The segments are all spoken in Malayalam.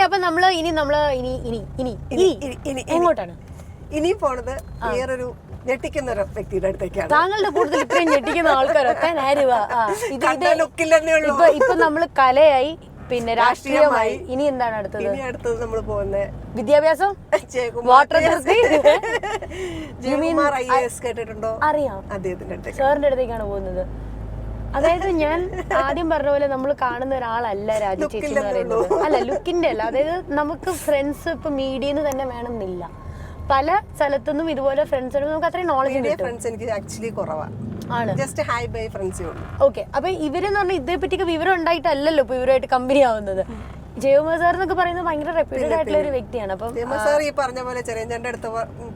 അപ്പൊ നമ്മള് ഇനി എങ്ങോട്ടാണ് ഇനി പോണത് വേറൊരു ഞെട്ടിക്കുന്ന ഒരു വ്യക്തിയുടെ അടുത്തേക്കാണ്. താങ്കളുടെ കൂടുതൽ ഇത്രയും ഞെട്ടിക്കുന്ന ആൾക്കാരൊക്കെ ലുക്കില്ലെന്നേ ഇപ്പൊ നമ്മള് കലയായി, പിന്നെ രാഷ്ട്രീയമായി, ഇനി എന്താണ് അടുത്തത്? ഇനി അടുത്തത് നമ്മൾ പോകുന്നത് വിദ്യാഭ്യാസം, വാട്ടർ അതോറിറ്റി. ജയകുമാർ IAS കേട്ടിട്ടുണ്ടോ? അറിയാം, അദ്ദേഹത്തിന്റെ അടുത്തേക്ക്, സാറിന്റെ അടുത്തേക്കാണ് പോകുന്നത്. അതായത് ഞാൻ ആദ്യം പറഞ്ഞ പോലെ നമ്മൾ കാണുന്ന ഒരാളല്ല രാജി ചേച്ചി എന്ന് പറയുന്നത്. അല്ല, ലുക്കിന്റെ അല്ല. അതായത് നമുക്ക് ഫ്രണ്ട്സ് ഇപ്പൊ മീഡിയന്ന് തന്നെ വേണമെന്നില്ല. പല സ്ഥലത്തുനിന്നും ഇതുപോലെ ഫ്രണ്ട്സ് നമുക്ക് അത്രയും നോളജ് ഫ്രണ്ട്സ് എനിക്ക് ആക്ച്വലി കുറവാണ്. ജസ്റ്റ് ഹൈ ബൈ ഫ്രണ്ട്സേ ഉള്ളൂ. ഓക്കെ, അപ്പൊ ഇവരെന്ന് പറഞ്ഞാൽ ഇതേ പറ്റിയൊക്കെ വിവരം ഉണ്ടായിട്ടല്ലല്ലോ ഇപ്പൊ ഇവരുമായിട്ട് കമ്പനി ആവുന്നത്. ജയകുമാർ സാർ എന്നൊക്കെ പറയുന്നത് ഭയങ്കര റെപ്യൂട്ടഡ് ആയിട്ടുള്ള ഒരു വ്യക്തിയാണ്. അപ്പൊ ജയകുമാർ സാർ ഈ പറഞ്ഞ പോലെ ചെറിയഞ്ചേട്ടൻ്റെ അടുത്ത്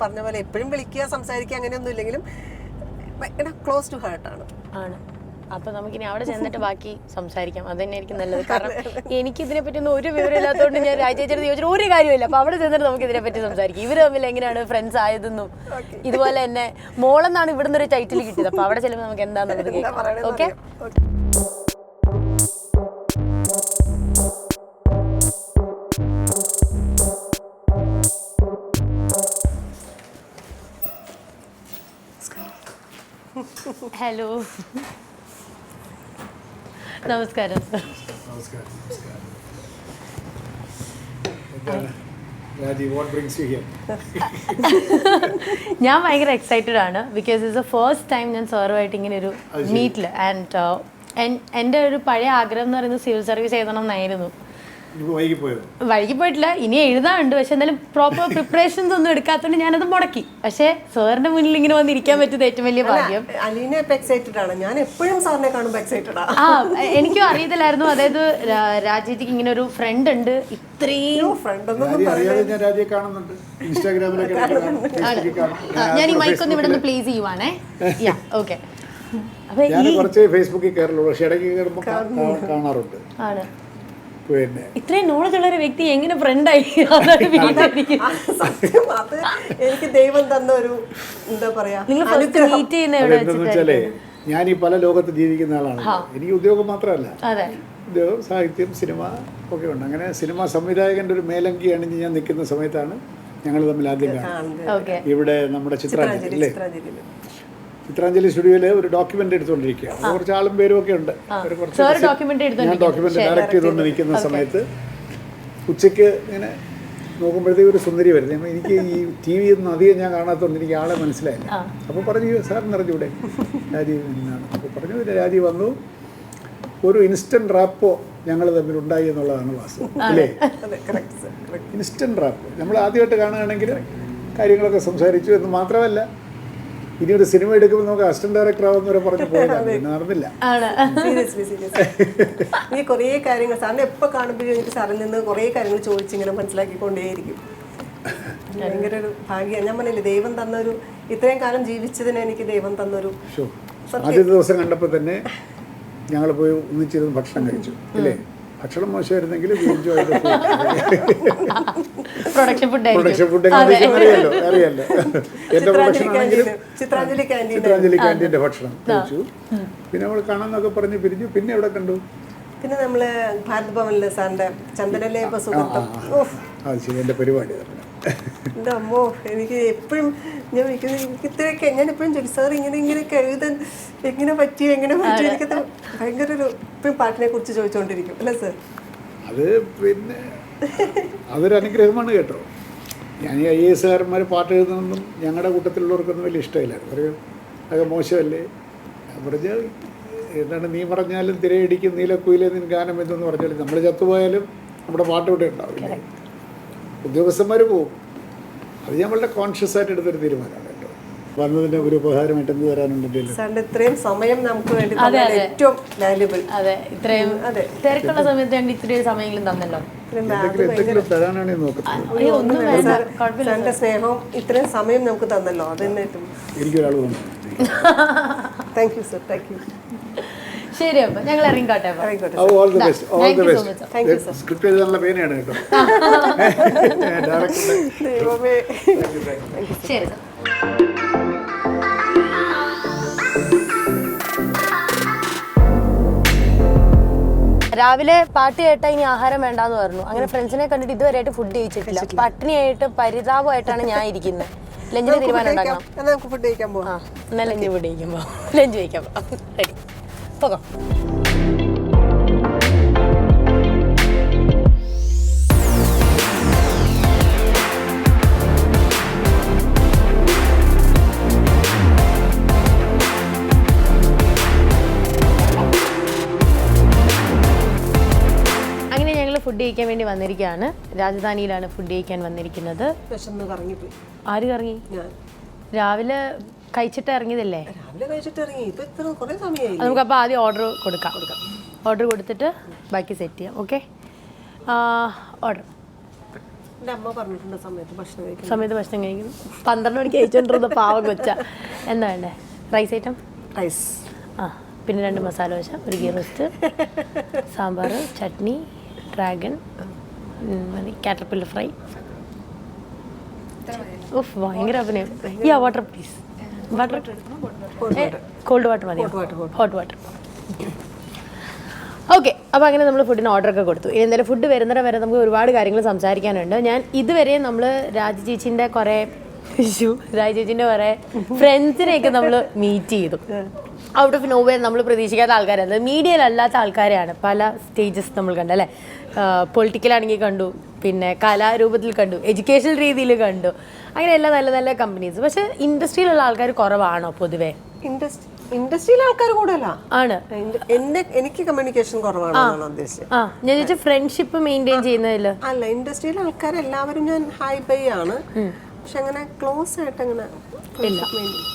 പറഞ്ഞ പോലെ എപ്പോഴും വിളിക്കുക, സംസാരിക്കുക, അങ്ങനെയൊന്നും ഇല്ലെങ്കിലും ക്ലോസ് ടു ഹാർട്ട് ആണ്. അപ്പൊ നമുക്കിനി അവിടെ ചെന്നിട്ട് ബാക്കി സംസാരിക്കാം. അത് തന്നെയായിരിക്കും നല്ലത്. കാരണം എനിക്ക് ഇതിനെ പറ്റി ഒന്നും ഒരു വിവരം ഇല്ലാത്തതുകൊണ്ട് ഞാൻ രാജേച്ചേട്ടൻ ചോദിച്ചിട്ട് ഒരു കാര്യമില്ല. അപ്പൊ അവിടെ ചെന്നിട്ട് നമുക്ക് ഇതിനെ പറ്റി സംസാരിക്കാം. ഇവര് തമ്മിൽ എങ്ങനെയാണ് ഫ്രണ്ട്സ് ആയതെന്നും ഇതുപോലെ തന്നെ മോളെന്നാണ് ഇവിടുന്ന് ഒരു ടൈറ്റിൽ കിട്ടിയത്. അപ്പൊ അവിടെ ചെല്ലുമ്പോൾ നമുക്ക് എന്താണെന്നുള്ളത് കേൾക്കാം. ഓക്കെ, ഹലോ, നമസ്കാരം സർ. ഞാൻ ഭയങ്കര എക്സൈറ്റഡ് ആണ്. Because it's the first time ഞാൻ സാറുമായിട്ട് ഇങ്ങനെ ഒരു മീറ്റിൽ. ആൻഡ് എൻ്റെ ഒരു പഴയ ആഗ്രഹം എന്ന് പറയുന്നത് സിവിൽ സർവീസ് എഴുതണം എന്നായിരുന്നു. വൈകി പോയിട്ടില്ല, ഇനി എഴുതാറുണ്ട്. പക്ഷെ എന്തായാലും പ്രോപ്പർ പ്രിപ്പറേഷൻസ് ഒന്നും എടുക്കാത്തതുകൊണ്ട് ഞാനത് മുടക്കി. പക്ഷെ സാറിന്റെ മുന്നിൽ ഇങ്ങനെ വന്നിരിക്കാൻ പറ്റിയത് ഏറ്റവും വലിയ ഭാഗ്യം. എനിക്കും അറിയത്തില്ലായിരുന്നു. അതായത് രാജേജിക്ക് ഇങ്ങനെ ഒരു ഫ്രണ്ട് ഉണ്ട്. ഇത്രയും ഞാൻ ഈ മൈക്കൊന്ന് ഇവിടെ നിന്ന് പ്ലേസ് ചെയ്യുവാണേ. ഓക്കെ, ഫേസ്ബുക്കിൽ കാണാറുണ്ട്. ആണ് ഇത്രയും നോളജ് ഉള്ള ഒരു വ്യക്തി എങ്ങനെ ഫ്രണ്ടായി? എനിക്ക് ദൈവം തന്ന ഒരു എന്താ പറയാ, ഞാൻ ഈ പല ലോകത്ത് ജീവിക്കുന്ന ആളാണ്. എനിക്ക് ഉദ്യോഗം മാത്രമല്ല, ഉദ്യോഗം, സാഹിത്യം, സിനിമ ഒക്കെ ഉണ്ട്. അങ്ങനെ സിനിമാ സംവിധായകന്റെ ഒരു മേലങ്കി അണിഞ്ഞ് ഞാൻ നിൽക്കുന്ന സമയത്താണ് ഞങ്ങൾ തമ്മിൽ ആദ്യം കാണുന്നത്. ഇവിടെ നമ്മുടെ ചിത്രാഞ്ജലി അല്ലേ, ചിത്രാഞ്ജലി സ്റ്റുഡിയോയിൽ ഒരു ഡോക്യുമെന്റ് എടുത്തുകൊണ്ടിരിക്കുക. കുറച്ച് ആളും പേരും ഒക്കെ ഉണ്ട്. ഞാൻ ഡോക്യുമെന്റ് ഡയറക്റ്റ് ചെയ്തുകൊണ്ട് നിൽക്കുന്ന സമയത്ത് ഉച്ചയ്ക്ക് ഇങ്ങനെ നോക്കുമ്പോഴത്തേക്ക് ഒരു സുന്ദരി വരുന്നത്. എനിക്ക് ഈ TV ഒന്നും അധികം ഞാൻ കാണാത്തതുകൊണ്ട് എനിക്ക് ആളെ മനസ്സിലായില്ല. അപ്പോൾ പറഞ്ഞു, സാറിന് അറിഞ്ഞൂടെ രാജീവ് എന്നാണ്. അപ്പോൾ പറഞ്ഞു, രാജീവ് വന്നു. ഒരു ഇൻസ്റ്റന്റ് റാപ്പോ ഞങ്ങൾ തമ്മിൽ ഉണ്ടായി എന്നുള്ളതാണ് വാസ്തവം അല്ലേ. ഇൻസ്റ്റന്റ് റാപ്പോ നമ്മൾ ആദ്യമായിട്ട് കാണുകയാണെങ്കിൽ കാര്യങ്ങളൊക്കെ സംസാരിച്ചു എന്ന് മാത്രമല്ല, ഇനി ഒരു സിനിമ എടുക്കുമ്പോൾ നമുക്ക് അസിസ്റ്റന്റ് ഡയറക്ടർ ആവുന്നവരെ പറഞ്ഞു പോയതാണ്. പിന്നെ നടന്നില്ല. ഈ കുറേ കാര്യങ്ങൾ സാറിനെ എപ്പോൾ കാണുമ്പോഴും എനിക്ക് സാറിൽ നിന്ന് കുറേ കാര്യങ്ങൾ ചോദിച്ചിങ്ങനെ മനസ്സിലാക്കിക്കൊണ്ടേയിരിക്കും. ഭയങ്കര ഒരു ഭാഗ്യം. ഞാൻ പറഞ്ഞില്ലേ, ദൈവം തന്നൊരു, ഇത്രയും കാലം ജീവിച്ചതിന് എനിക്ക് ദൈവം തന്നൊരു. ആദ്യ ദിവസം കണ്ടപ്പോൾ തന്നെ ഞങ്ങൾ പോയി ഒന്നിച്ചിരുന്ന് ഭക്ഷണം കഴിച്ചു അല്ലേ. ഭക്ഷണം മോശമായിരുന്നെങ്കിൽ പ്രൊഡക്ഷൻ ഫുഡ് അറിയാലോ. എന്റെ പ്രൊഡക്ഷൻ ആണെങ്കിലും ചിത്രാഞ്ജലി ക്യാൻറ്റീൻ്റെ ഭക്ഷണം കഴിച്ചു. പിന്നെ നമ്മൾ കാണാന്നൊക്കെ പറഞ്ഞ് പിരിഞ്ഞു. പിന്നെ എവിടെ കണ്ടു? പിന്നെ നമ്മള് ഭാരത് ഭവനിലെ സാറിന്റെ ചന്ദനലേപ സുഗന്ധം. അത് ശരി, എന്റെ പരിപാടി. എൻ്റെ അമ്മോ, എനിക്ക് എപ്പോഴും ഞാൻ ഇത്രയൊക്കെ ഞാൻ എപ്പോഴും ചോദിക്കും, സാർ ഇങ്ങനെയൊക്കെ എഴുതാൻ എങ്ങനെ പറ്റിയോ എനിക്കത് ഭയങ്കര ഒരു ഇപ്പം പാട്ടിനെ കുറിച്ച് ചോദിച്ചുകൊണ്ടിരിക്കും അല്ലേ സാർ? അത് പിന്നെ അതൊരു അനുഗ്രഹമാണ് കേട്ടോ. ഞാൻ ഈ IAS കാരന്മാർ പാട്ട് എഴുതുന്നതൊന്നും ഞങ്ങളുടെ കൂട്ടത്തിലുള്ളവർക്കൊന്നും വലിയ ഇഷ്ടമില്ലായിരുന്നു. പറയും അതൊക്കെ മോശമല്ലേ. പറഞ്ഞാൽ എന്താണ്, നീ പറഞ്ഞാലും തിരയടിക്കും നീലക്കുയിലെ നിൻ ഗാനം എന്തെന്ന് പറഞ്ഞാലും നമ്മൾ ചത്തുപോയാലും നമ്മുടെ പാട്ട് ഇവിടെ ഉണ്ടാവില്ല. ഉദ്യോഗസ്ഥന്മാർ പോകും. അത് ഞാൻ വളരെ കോൺഷ്യസ് ആയിട്ട് എടുത്തൊരു തീരുമാനമാണ് കേട്ടോ. വന്നതിൻ്റെ ഒരു ഉപകാരമായിട്ട് എന്ത് തരാനുണ്ടെങ്കിലും സാറിൻ്റെ ഇത്രയും സമയം നമുക്ക് വേണ്ടി ഏറ്റവും വാല്യുബിൾ. അതെ, ഇത്രയും തിരക്കുള്ള സമയത്ത് വേണ്ടി ഇത്രയും സമയങ്ങളും തന്നല്ലോ. എന്തെങ്കിലും തരാനാണ് നോക്കുന്നത്. സാറിൻ്റെ സ്നേഹവും ഇത്രയും സമയം നമുക്ക് തന്നല്ലോ, അത് തന്നെ എനിക്കൊരാൾ തോന്നുന്നു. Thank you sir, thank you. ശരി, അപ്പൊ ഞങ്ങൾ ഇറങ്ങിക്കോട്ടെ. സ്ക്രിപ്റ്റ് എഴുതാനുള്ള പേനയാണ് കേട്ടോ. ശരി സർ. രാവിലെ പാട്ട് കേട്ടാ ഇനി ആഹാരം വേണ്ടാന്ന് പറഞ്ഞു. അങ്ങനെ ഫ്രണ്ട്സിനെ കണ്ടിട്ട് ഇതുവരെയായിട്ട് ഫുഡ് കഴിച്ചിട്ടില്ല. പട്ടിണിയായിട്ട് പരിതാപമായിട്ടാണ് ഞാൻ ഇരിക്കുന്നത്. ലഞ്ചിന് തീരുമാനം ഉണ്ടാക്കണം. നമുക്ക് ഫുഡ് കഴിക്കാൻ പോവാം. എന്നാൽ ലഞ്ച് ഫുഡ് കഴിക്കാൻ പോവാം. ലഞ്ച് കഴിക്കാൻ പോവാം. റെഡി പോകാം. ഫുഡ് കഴിക്കാൻ വേണ്ടി വന്നിരിക്കുകയാണ്. രാജധാനിയിലാണ് ഫുഡ് കഴിക്കാൻ വന്നിരിക്കുന്നത്. ആര് കറങ്ങി? രാവിലെ കഴിച്ചിട്ട് ഇറങ്ങിയതല്ലേ? നമുക്ക് അപ്പോൾ ആദ്യം ഓർഡർ കൊടുക്കാം. ഓർഡർ കൊടുത്തിട്ട് ബാക്കി സെറ്റ് ചെയ്യാം. Okay, order. സമയത്ത് ഭക്ഷണം കഴിക്കുന്നു. 12 മണിക്ക് കഴിച്ചോണ്ടിരുന്ന പാവം കൊച്ച. എന്താ വേണ്ടേ? Rice item? റൈസ്. പിന്നെ 2 മസാല ദോശ, ഒരു ghee roast, sambar, chutney, dragon, caterpillar fry. ഓഫ്, ഭയങ്കര അഭിനയം. Water please. Water, cold water മതിയോ? Hot water. ഓക്കെ, അപ്പോൾ അങ്ങനെ നമ്മൾ ഫുഡിന് ഓർഡറൊക്കെ കൊടുത്തു. ഇനി എന്തായാലും ഫുഡ് വരുന്നവരെ വരെ നമുക്ക് ഒരുപാട് കാര്യങ്ങൾ സംസാരിക്കാനുണ്ട്. ഞാൻ ഇതുവരെ നമ്മൾ രാജി ചേച്ചീൻ്റെ കുറേ ഫ്രണ്ട്സിനെയൊക്കെ നമ്മൾ മീറ്റ് ചെയ്തു. ഔട്ട് ഓഫ് നോവേർ നമ്മൾ പ്രതീക്ഷിക്കാത്ത ആൾക്കാരാണ്. മീഡിയയിലല്ലാത്ത ആൾക്കാരെയാണ് പല സ്റ്റേജസ് നമ്മൾ കണ്ടല്ലേ. പൊളിറ്റിക്കലാണെങ്കിൽ കണ്ടു, പിന്നെ കലാരൂപത്തിൽ കണ്ടു, എഡ്യൂക്കേഷണൽ രീതിയിൽ കണ്ടു, അങ്ങനെ എല്ലാ നല്ല നല്ല കമ്പനീസ്. പക്ഷെ ഇൻഡസ്ട്രിയിലുള്ള ആൾക്കാർ കുറവാണോ പൊതുവേ? ഇൻഡസ്ട്രിയിലെ ആൾക്കാർ കൂടുതലാ ആണ്. എനിക്ക് കമ്മ്യൂണിക്കേഷൻ കുറവാണെന്നാണ് ഉദ്ദേശിച്ചത്. ഞാൻ ചോദിച്ചാൽ ഫ്രണ്ട്ഷിപ്പ് മെയിൻറ്റെയിൻ ചെയ്യുന്നതിൽ അല്ല, ഇൻഡസ്ട്രിയിലെ ആൾക്കാർ എല്ലാവരും ഞാൻ ഹൈ ബൈ ആണ്. പക്ഷെ അങ്ങനെ ക്ലോസ് ആയിട്ട് അങ്ങനെ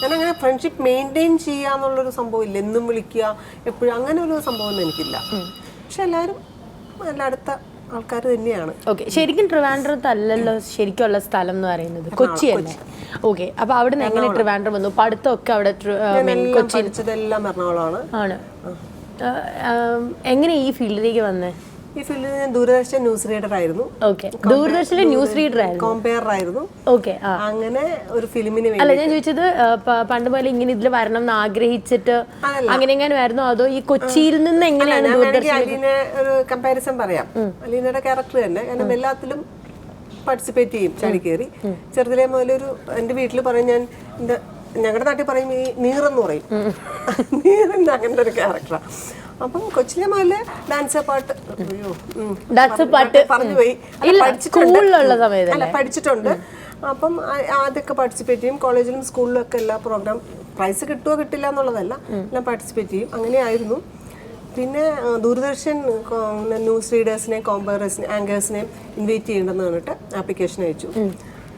ഞാനങ്ങനെ ഫ്രണ്ട്ഷിപ്പ് മെയിൻറ്റെയിൻ ചെയ്യാന്നുള്ളൊരു സംഭവം ഇല്ല. എന്നും വിളിക്കുക എപ്പോഴും അങ്ങനെ ഒരു സംഭവം എനിക്കില്ല. പക്ഷെ എല്ലാവരും നല്ല അടുത്ത ആൾക്കാർ തന്നെയാണ്. ഓക്കെ, ശരിക്കും ട്രിവാൻഡ്രത്ത് അല്ലല്ലോ ശരിക്കുള്ള സ്ഥലം എന്ന് പറയുന്നത്, കൊച്ചി അല്ലേ? ഓക്കെ, അപ്പൊ അവിടെ നിന്ന് എങ്ങനെ ട്രിവാൻഡ്രം വന്നു? പഠിത്തമൊക്കെ അവിടെ കൊച്ചി പഠിച്ചതെല്ലാം എറണാകുളമാണ്. ആണ്. എങ്ങനെ ഈ ഫീൽഡിലേക്ക് വന്നേ? ഈ ഫീൽഡിൽ ഞാൻ ദൂരദർശൻ ന്യൂസ് റീഡർ ആയിരുന്നു. ഓക്കെ, ദൂരദർശനിലെ ന്യൂസ് റീഡർ ആയിരുന്നു. കോമ്പയർ ആയിരുന്നു. ഓക്കെ, അങ്ങനെ ഒരു ഫിലിമിന് അല്ല ഞാൻ ചോദിച്ചത്, പണ്ട് പോലെ ഇങ്ങനെ ഇതിൽ വരണം എന്ന് ആഗ്രഹിച്ചിട്ട് അങ്ങനെ എങ്ങനെയായിരുന്നു, അതോ ഈ കൊച്ചിയിൽ നിന്ന് എങ്ങനെയാണ് ദൂരദർശൻ? അലീനെ ഒരു കമ്പാരിസൺ പറയാം. അലീനയുടെ ക്യാരക്ടർ തന്നെ, കാരണം എല്ലാത്തിലും പാർട്ടിസിപ്പേറ്റ് ചെയ്യും, ചാടി കയറി. ചെറുതിലേ മുതലൊരു എൻ്റെ വീട്ടിൽ പറയും, ഞാൻ ഞങ്ങളുടെ നാട്ടിൽ പറയും ഈ നീറെന്ന് പറയും. നീറിൻ്റെ അങ്ങനത്തെ ഒരു ക്യാരക്ടറാണ്. അപ്പം കൊച്ചിലെ മുതല് ഡാൻസ് പാട്ട് പറഞ്ഞു പോയി. അല്ല, പഠിച്ചിട്ടുണ്ട്. അപ്പം അതൊക്കെ പാർട്ടിസിപ്പേറ്റ് ചെയ്യും. കോളേജിലും സ്കൂളിലും ഒക്കെ എല്ലാ പ്രോഗ്രാം, പ്രൈസ് കിട്ടുമോ കിട്ടില്ല എന്നുള്ളതല്ല, എല്ലാം പാർട്ടിസിപ്പേറ്റ് ചെയ്യും. അങ്ങനെയായിരുന്നു. പിന്നെ ദൂരദർശൻ ന്യൂസ് റീഡേഴ്സിനെയും കോമ്പയറേഴ്സിനെയും ആങ്കേഴ്സിനെയും ഇൻവൈറ്റ് ചെയ്യണമെന്ന് പറഞ്ഞിട്ട് ആപ്ലിക്കേഷൻ അയച്ചു.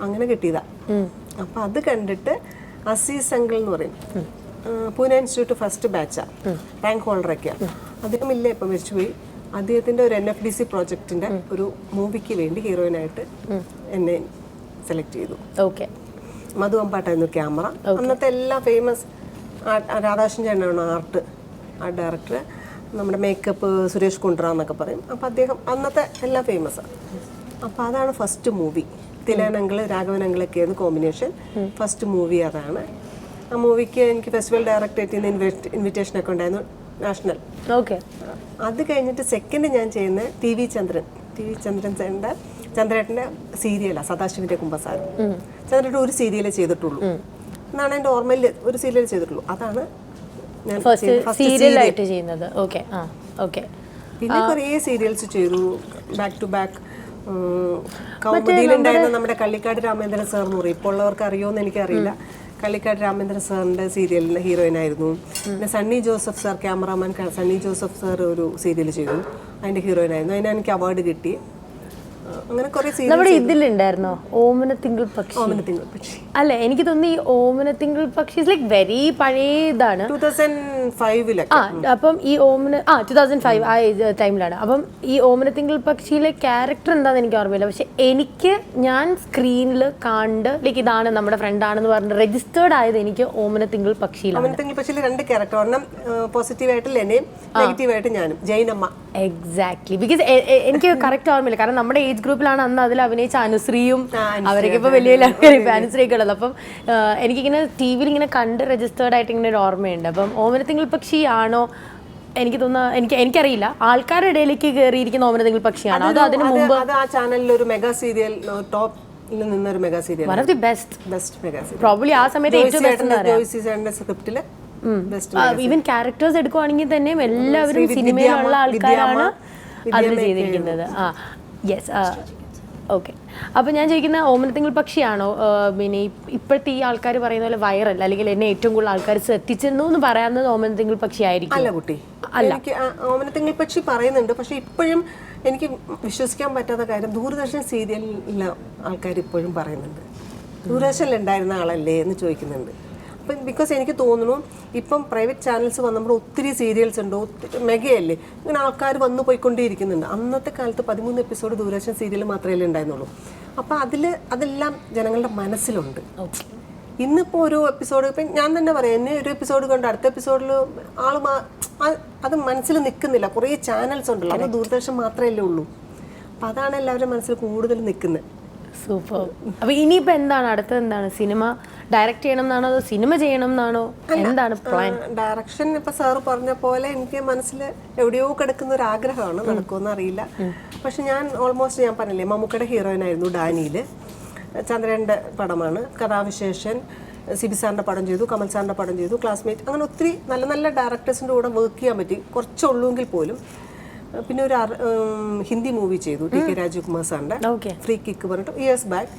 അങ്ങനെ കിട്ടിയതാ. അപ്പം അത് കണ്ടിട്ട് അസീസ് അങ്കിൾ എന്ന് പറയും, പൂനെ ഇൻസ്റ്റിറ്റ്യൂട്ട് ഫസ്റ്റ് ബാച്ചാണ്, റാങ്ക് ഹോൾഡറൊക്കെയാണ്. അദ്ദേഹം ഇല്ല, ഇപ്പം മരിച്ചുപോയി. അദ്ദേഹത്തിൻ്റെ ഒരു NFDC പ്രോജക്റ്റിൻ്റെ ഒരു മൂവിക്ക് വേണ്ടി ഹീറോയിനായിട്ട് എന്നെ സെലക്ട് ചെയ്തു. ഓക്കെ, മധു അമ്പാട്ടായിരുന്നു ക്യാമറ. അന്നത്തെ എല്ലാ ഫേമസ് രാധാകൃഷ്ണൻ ചേട്ടനാണ് ആർട്ട് ഡയറക്ടർ. നമ്മുടെ മേക്കപ്പ് സുരേഷ് കുണ്ട്ര എന്നൊക്കെ പറയും. അപ്പോൾ അദ്ദേഹം അന്നത്തെ എല്ലാം ഫേമസാണ്. അപ്പോൾ അതാണ് ഫസ്റ്റ് മൂവി. തിലാനങ്കിൾ രാഘവനങ്കിളൊക്കെയായിരുന്നു കോമ്പിനേഷൻ. ഫസ്റ്റ് മൂവി അതാണ്. ആ മൂവിക്ക് എനിക്ക് ഫെസ്റ്റിവൽ ഡയറക്ടറേറ്റിൽ നിന്ന് ഇൻവിറ്റേഷനൊക്കെ ഉണ്ടായിരുന്നു, നാഷണൽ. ഓക്കെ, അത് കഴിഞ്ഞിട്ട് സെക്കൻഡ് ഞാൻ ചെയ്യുന്ന TV ചന്ദ്രൻ ചന്ദ്രേട്ടൻ്റെ സീരിയലാണ്, സദാശിവൻ്റെ കുമ്പസാരം. ചന്ദ്രേട്ടൻ ഒരു സീരിയലേ ചെയ്തിട്ടുള്ളൂ എന്നാണ് എൻ്റെ ഓർമ്മയിൽ, ഒരു സീരിയൽ ചെയ്തിട്ടുള്ളൂ. അതാണ് ഞാൻ സീരിയലായിട്ട് ചെയ്യുന്നത്. ഓക്കെ, പിന്നെ കുറേ സീരിയൽസ് ചെയ്തു, ബാക്ക് ടു ബാക്ക്. കൗമുദിയിലുണ്ടായിരുന്ന നമ്മുടെ കള്ളിക്കാട് രാമേന്ദ്രൻ സാർ എന്ന് പറയും, ഇപ്പോൾ ഉള്ളവർക്ക് അറിയുമോയെന്ന് എനിക്കറിയില്ല. കള്ളിക്കാട് രാമേന്ദ്രൻ സാറിൻ്റെ സീരിയലിൻ്റെ ഹീറോയിനായിരുന്നു. പിന്നെ Sunny Joseph sir, cameraman Sunny Joseph sir ഒരു സീരിയൽ ചെയ്തു, അതിൻ്റെ ഹീറോയിനായിരുന്നു. അതിന് എനിക്ക് അവാർഡ് കിട്ടി. അങ്ങനെ കുറേ നമ്മുടെ ഇതിലുണ്ടായിരുന്നോ ഓമനത്തിങ്കൾ പക്ഷി? അല്ല, എനിക്ക് തോന്നി ഈ ഓമനത്തിങ്കൾ പക്ഷി ലൈക്ക് വെരി പഴയ ഇതാണ്, 2005. അപ്പം ഈ 2005 ആ ടൈമിലാണ്. അപ്പം ഈ ഓമനത്തിങ്കൾ പക്ഷിയിലെ ക്യാരക്ടർ എന്താണെന്ന് എനിക്ക് ഓർമ്മയില്ല. പക്ഷെ എനിക്ക് ഞാൻ സ്ക്രീനിൽ കണ്ട് ലൈക്ക് ഇതാണ് നമ്മുടെ ഫ്രണ്ടാണെന്ന് പറഞ്ഞ് രജിസ്റ്റേർഡ് ആയത് എനിക്ക് ഓമനത്തിങ്കൾ പക്ഷിയിലാണ്. ഓമനത്തിങ്കൾ പക്ഷിയിൽ 2 ക്യാരക്ടർ, ഒരെണ്ണം പോസിറ്റീവായിട്ട് ലെനയും നെഗറ്റീവായിട്ട് ഞാനും, ജൈനമ്മ. എക്സാക്ട്ലി, ബിക്കോസ് എനിക്ക് കറക്റ്റ് ഓർമ്മയില്ല. കാരണം നമ്മുടെ ഏജ് ഗ്രൂപ്പിലാണ് അന്ന് അതിൽ അഭിനയിച്ച അനുശ്രീയും അവരൊക്കെ ഇപ്പോൾ വലിയ അനുശ്രീയൊക്കെ ഉള്ളത്. അപ്പം എനിക്കിങ്ങനെ TV യിൽ ഇങ്ങനെ കണ്ട് രജിസ്റ്റേർഡ് ആയിട്ട് ഇങ്ങനെ ഒരു ഓർമ്മയുണ്ട്. അപ്പം ഓമനത്തിങ്കൾ പക്ഷി ആണോ എനിക്ക് തോന്നുന്ന എനിക്കറിയില്ല ആൾക്കാരുടെ ഇടയിലേക്ക് കയറിയിരിക്കുന്ന ഓമനത്തിങ്കൾ പക്ഷിയാണോ അതോ അതിന് മുമ്പ് അത് ആ ചാനലിൽ ഒരു മെഗാ സീരിയൽ ടോപ്പിൽ നിന്നൊരു mega serial one of the best mega serial probably ആ സമയത്ത് ഏറ്റവും ജോയ്സി ചേട്ടന്റെ സ്ക്രിപ്റ്റില് ബെസ്റ്റ് ഈവൻ ക്യാരക്ടേഴ്സ് എടുക്കുവാണെങ്കിൽ തന്നെയും എല്ലാവരും സിനിമയിലുള്ള ആൾക്കാരാണ് അതിൽ ചെയ്തിരിക്കുന്നത്. Yes okay. അപ്പോൾ ഞാൻ ചോദിക്കുന്ന ഓമനത്തിങ്കൾ പക്ഷിയാണോ പിന്നെ ഇപ്പോഴത്തെ ഈ ആൾക്കാർ പറയുന്ന പോലെ വൈറൽ അല്ലെങ്കിൽ എന്നെ ഏറ്റവും കൂടുതൽ ആൾക്കാർ ശ്രദ്ധിച്ചിരുന്നു എന്ന് പറയാവുന്നത് ഓമനത്തിങ്കൾ പക്ഷി ആയിരിക്കും? അല്ല കുട്ടി, എനിക്ക് ഓമനത്തിങ്കൾ പക്ഷി പറയുന്നുണ്ട്. പക്ഷെ ഇപ്പോഴും എനിക്ക് വിശ്വസിക്കാൻ പറ്റാത്ത കാര്യം ദൂരദർശൻ സീരിയലിലെ ആൾക്കാർ ഇപ്പോഴും പറയുന്നുണ്ട് ദൂരദർശനിൽ ഉണ്ടായിരുന്ന ആളല്ലേ എന്ന് ചോദിക്കുന്നുണ്ട്. അപ്പം ബിക്കോസ് എനിക്ക് തോന്നുന്നു ഇപ്പം പ്രൈവറ്റ് ചാനൽസ് വന്നപ്പോൾ ഒത്തിരി സീരിയൽസ് ഉണ്ട്, ഒത്തിരി മെഗയല്ലേ, ഇങ്ങനെ ആൾക്കാർ വന്നു പോയിക്കൊണ്ടേയിരിക്കുന്നുണ്ട്. അന്നത്തെ കാലത്ത് 13 എപ്പിസോഡ് ദൂരദർശൻ സീരിയൽ മാത്രമേ ഉണ്ടായിരുന്നുള്ളൂ. അപ്പോൾ അതെല്ലാം ജനങ്ങളുടെ മനസ്സിലുണ്ട്. ഇന്നിപ്പോൾ ഒരു എപ്പിസോഡ് ഇപ്പം ഞാൻ തന്നെ പറയാം, എന്നെ ഒരു എപ്പിസോഡ് കണ്ട് അടുത്ത എപ്പിസോഡിൽ അത് മനസ്സിൽ നിൽക്കുന്നില്ല. കുറേ ചാനൽസ് ഉണ്ടല്ലോ, അത് ദൂരദർശൻ മാത്രമല്ലേ ഉള്ളൂ. അപ്പം അതാണ് എല്ലാവരുടെ മനസ്സിൽ കൂടുതൽ നിൽക്കുന്നത്. സൂപ്പർ. അപ്പോൾ ഇനിയിപ്പോൾ എന്താണ് അടുത്തത്? എന്താണ് സിനിമ ഡയറക്റ്റ് ചെയ്യണം എന്നാണോ അതോ സിനിമ ചെയ്യണം എന്നാണോ, എന്താണ് പ്ലാൻ? ഡയറക്ഷൻ ഇപ്പം സാറ് പറഞ്ഞ പോലെ എനിക്ക് മനസ്സിൽ എവിടെയോ കിടക്കുന്ന ഒരു ആഗ്രഹമാണ്, നടക്കുമെന്ന് അറിയില്ല. പക്ഷെ ഞാൻ ഓൾമോസ്റ്റ് ഞാൻ പറഞ്ഞില്ലേ മമ്മൂക്കയുടെ ഹീറോയിനായിരുന്നു ഡാനിയിൽ. ചന്ദ്രൻ്റെ പടമാണ്, കഥാവിശേഷൻ, സിബി സാറിൻ്റെ പടം ചെയ്തു, കമൽ സാറിൻ്റെ പടം ചെയ്തു, ക്ലാസ്മേറ്റ്, അങ്ങനെ ഒത്തിരി നല്ല നല്ല ഡയറക്ടേഴ്സിൻ്റെ കൂടെ വർക്ക് ചെയ്യാൻ പറ്റി, കുറച്ചുള്ളൂങ്കിൽ പോലും. പിന്നെ ഒരു ഹിന്ദി മൂവി ചെയ്തു ടി കെ രാജകുമാർ സാറിൻ്റെ ഫ്രീ കിക്ക് പറഞ്ഞിട്ട് ഇയേഴ്സ് ബാക്ക്.